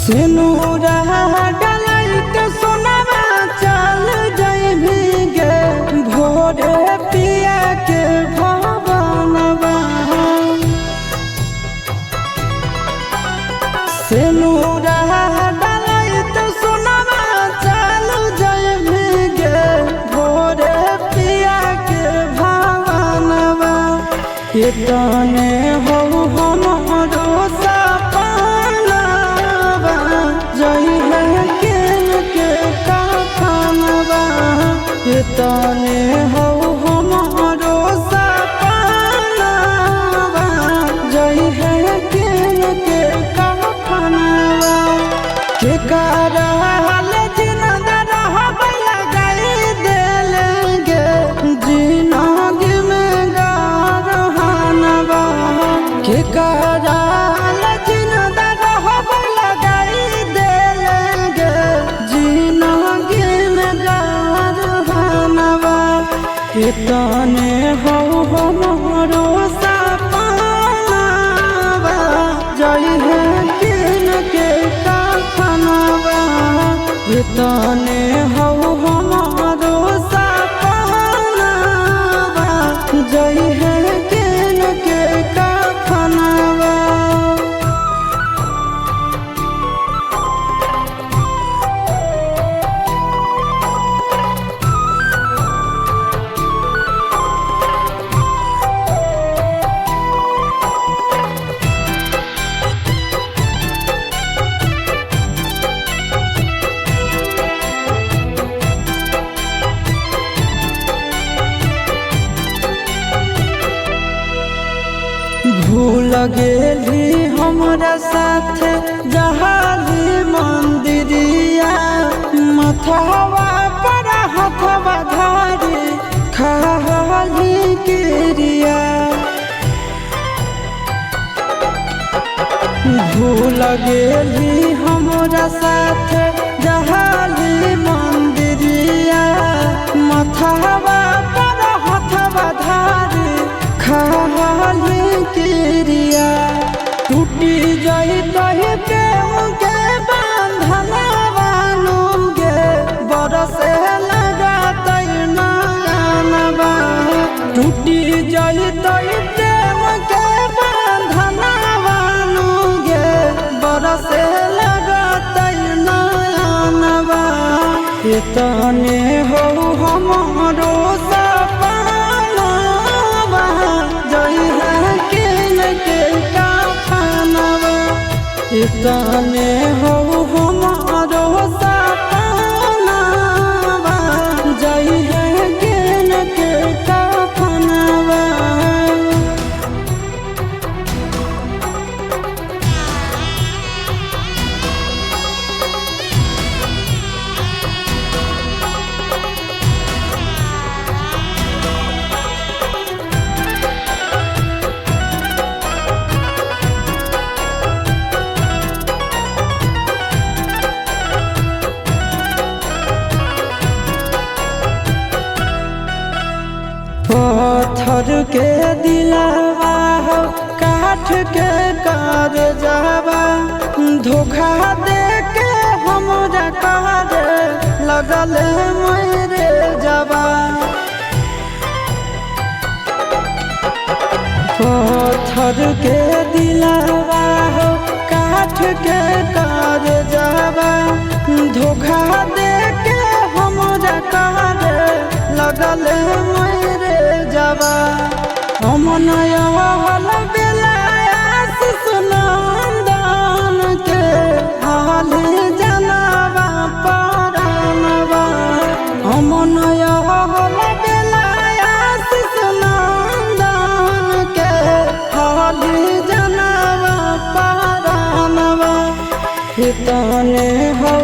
सिनुरा डलाइत सोनावा चल जइबी गे भोरे पिया के भवनवा। सिनुरा डलाइत सोनावा चल जइबी गे भोरे पिया के भवनवा। इतने हो हमरो सपनावा जई है किन के कफनवा। इतने हो हमरो सपनावा जई है किन के कफनवा। के करहल जिंदा रहबै लगाई देलेंगे जिंदगी में गरहनवा। के करहल जिंदा रहबै लगाई देलेंगे जिंदगी में गरहनवा। इतने हो हमरो सपनावा जई है किन के कफनवा। इतने हो हमरो सपनावा जई है किन के कफनवा। भूल गेली हमरा साथ जहाली मंदिरिया। मथवा पर हथवा धारी खाली किरिया। भूल गेली हमरा साथ जहाली मंदिरिया। मथवा पर हथवा धारी खाली किरिया। टूटी जाई तही प्रेम के बंधनवा गे बरसे लगातै नयनवा। टूटी जाई तही प्रेम के बंधनवा गे बरसे लगातै नयनवा। इतने हो हमरो सपनावा जई है किन के कफनवा। इतने हो हमरो सपनावा जई है किन के कफनवा। पत्थर के दिलवा हो काठ के कर जावा। धोखा दे के हमरा करे लगल मेरे जावा। पत्थर के दिलवा हो काठ के कर जावा। धोखा दे के हमरा करे लगल मेरे जावा। अमनया हल बेलायास सुनंदन के हाल जनवा परानवा। अमनया हल बेलायास सुनंदन के हाल जनवा परानवा। इतने हो